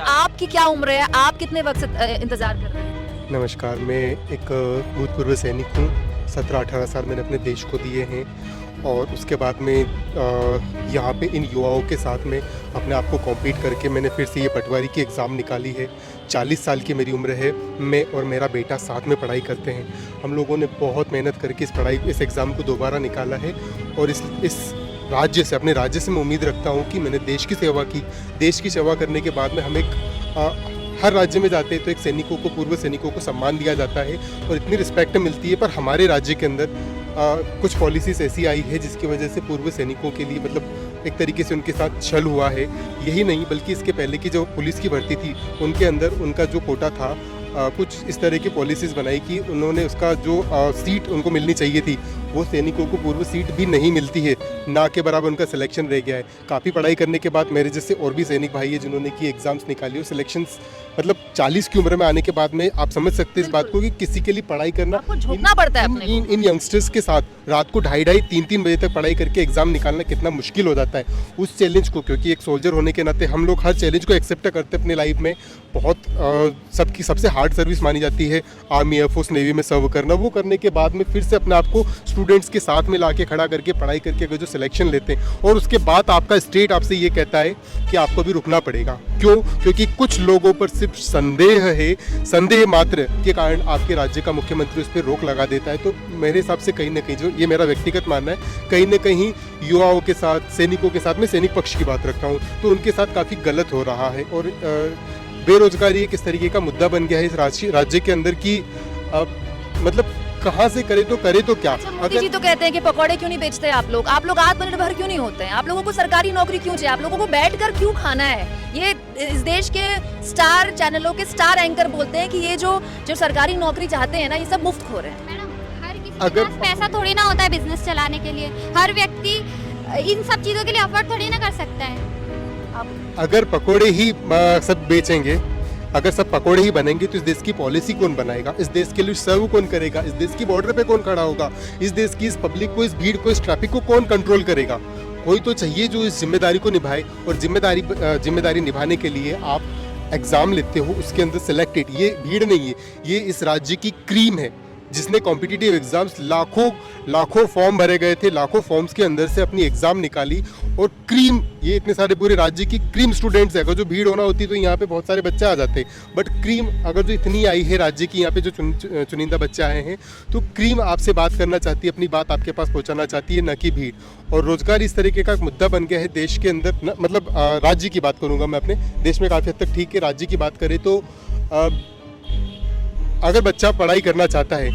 आपकी क्या उम्र है, आप कितने वक्त से इंतजार कर रहे हैं? नमस्कार, मैं एक भूतपूर्व सैनिक हूँ। 17-18 साल मैंने अपने देश को दिए हैं और उसके बाद में यहाँ पे इन युवाओं के साथ में अपने आप को कॉम्पीट करके मैंने फिर से ये पटवारी की एग्ज़ाम निकाली है। 40 साल की मेरी उम्र है। मैं और मेरा बेटा साथ में पढ़ाई करते हैं। हम लोगों ने बहुत मेहनत करके इस एग्ज़ाम को दोबारा निकाला है और इस राज्य से, अपने राज्य से मैं उम्मीद रखता हूँ कि मैंने देश की सेवा की। देश की सेवा करने के बाद में हम हर राज्य में जाते हैं तो एक सैनिकों को, पूर्व सैनिकों को सम्मान दिया जाता है और इतनी रिस्पेक्ट मिलती है। पर हमारे राज्य के अंदर कुछ पॉलिसीज़ ऐसी आई है जिसकी वजह से पूर्व सैनिकों के लिए मतलब एक तरीके से उनके साथ छल हुआ है। यही नहीं बल्कि इसके पहले की जो पुलिस की भर्ती थी उनके अंदर उनका जो कोटा था, कुछ इस तरह की पॉलिसीज़ बनाई कि उन्होंने उसका जो सीट उनको मिलनी चाहिए थी वो सैनिकों को पूर्व सीट भी नहीं मिलती है, ना के बराबर उनका सिलेक्शन रह गया है। काफ़ी पढ़ाई करने के बाद मेरे जैसे और भी सैनिक भाई है जिन्होंने की एग्ज़ाम्स निकाली और सिलेक्शंस मतलब 40 की उम्र में आने के बाद में आप समझ सकते हैं इस बात को कि किसी के लिए पढ़ाई करना झोंकना पड़ता है अपने को। इन यंगस्टर्स के साथ रात को 2:30-3 बजे तक पढ़ाई करके एग्ज़ाम निकालना कितना मुश्किल हो जाता है। उस चैलेंज को, क्योंकि एक सोल्जर होने के नाते हम लोग हर चैलेंज को एक्सेप्ट करते अपनी लाइफ में। बहुत सबकी सबसे हार्ड सर्विस मानी जाती है आर्मी, एयरफोर्स, नेवी में सर्व करना। वो करने के बाद में फिर से अपने आप को स्टूडेंट्स के साथ में लाके खड़ा करके पढ़ाई करके अगर जो सिलेक्शन लेते हैं और उसके बाद आपका स्टेट आपसे ये कहता है कि आपको भी रुकना पड़ेगा। क्यों? क्योंकि कुछ लोगों पर सिर्फ संदेह मात्र के कारण आपके राज्य का मुख्यमंत्री उस पर रोक लगा देता है। तो मेरे हिसाब से कहीं ना कहीं, जो ये मेरा व्यक्तिगत मानना है, कहीं ना कहीं युवाओं के साथ, सैनिकों के साथ, मैं सैनिक पक्ष की बात रखता हूँ, तो उनके साथ काफ़ी गलत हो रहा है। और बेरोजगारी एक इस तरीके का मुद्दा बन गया है इस राज्य के अंदर की मतलब कहाँ से करे तो क्या। मोदी जी तो कहते हैं कि पकौड़े क्यों नहीं बेचते आप लोग आत्मनिर्भर क्यों नहीं होते हैं, आप लोगों को सरकारी नौकरी क्यों चाहिए, आप लोगों को बैठकर क्यों खाना है। ये इस देश के स्टार चैनलों के स्टार एंकर बोलते हैं कि ये जो सरकारी नौकरी चाहते हैं ना, ये सब मुफ्त खो रहे हैं। मैडम, हर किसी के पास पैसा थोड़ी ना होता है बिजनेस चलाने के लिए। हर व्यक्ति इन सब चीजों के लिए अफोर्ड थोड़ी ना कर सकता है। अगर पकोड़े ही सब बेचेंगे, अगर सब पकोड़े ही बनेंगे तो इस देश की पॉलिसी कौन बनाएगा, इस देश के लिए सर्व कौन करेगा, इस देश की बॉर्डर पे कौन खड़ा होगा, इस देश की इस पब्लिक को, इस भीड़ को, इस ट्रैफिक को कौन कंट्रोल करेगा। कोई तो चाहिए जो इस जिम्मेदारी को निभाए। और जिम्मेदारी निभाने के लिए आप एग्जाम लेते हो, उसके अंदर सिलेक्टेड, ये भीड़ नहीं है, ये इस राज्य की क्रीम है जिसने कॉम्पिटिटिव एग्जाम्स लाखों फॉर्म भरे गए थे, लाखों फॉर्म्स के अंदर से अपनी एग्जाम निकाली और क्रीम, ये इतने सारे पूरे राज्य की क्रीम स्टूडेंट्स है। अगर जो भीड़ होना होती तो यहाँ पे बहुत सारे बच्चे आ जाते, बट क्रीम अगर जो इतनी आई है राज्य की, यहाँ पे जो चुनिंदा बच्चे आए हैं, तो क्रीम आपसे बात करना चाहती है, अपनी बात आपके पास पहुँचाना चाहती है, न कि भीड़। और रोजगार इस तरीके का मुद्दा बन गया है देश के अंदर, मतलब राज्य की बात करूँगा मैं, अपने देश में काफ़ी हद तक ठीक है। राज्य की बात करें तो अगर बच्चा पढ़ाई करना चाहता है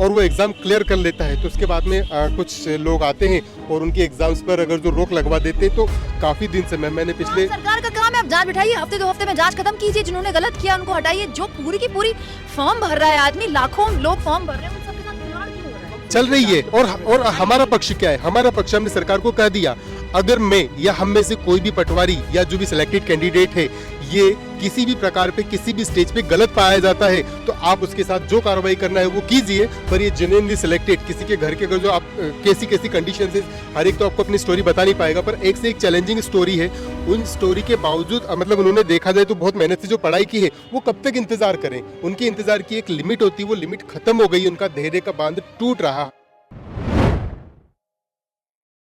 और वो एग्ज़ाम क्लियर कर लेता है तो उसके बाद में कुछ लोग आते हैं और उनके एग्जाम्स पर अगर जो रोक लगवा देते हैं, तो काफ़ी दिन से मैंने पिछले सरकार का काम है, आप जांच बिठाइए, हफ्ते 2 हफ्ते में जांच खत्म कीजिए, जिन्होंने गलत किया उनको हटाइए। जो पूरी की पूरी फॉर्म भर रहा है आदमी, लाखों लोग फॉर्म भर रहे हैं, उन सबके साथ खिलवाड़ क्यों हो रहा है? चल रही है। और हमारा पक्ष क्या है? हमारा पक्ष, हमने सरकार को कह दिया, अगर मैं या हम में से कोई भी पटवारी या जो भी सिलेक्टेड कैंडिडेट है ये किसी भी प्रकार पे, किसी भी स्टेज पे गलत पाया जाता है तो आप उसके साथ जो कार्रवाई करना है वो कीजिए। पर ये जेन्युइनली सिलेक्टेड किसी के घर के अगर जो आप कैसी कंडीशन से, हर एक तो आपको अपनी स्टोरी बता नहीं पाएगा, पर एक से एक चैलेंजिंग स्टोरी है। उन स्टोरी के बावजूद मतलब उन्होंने देखा जाए तो बहुत मेहनत से जो पढ़ाई की है, वो कब तक इंतजार करें? उनके इंतजार की एक लिमिट होती है, वो लिमिट खत्म हो गई, उनका धैर्य का बांध टूट रहा।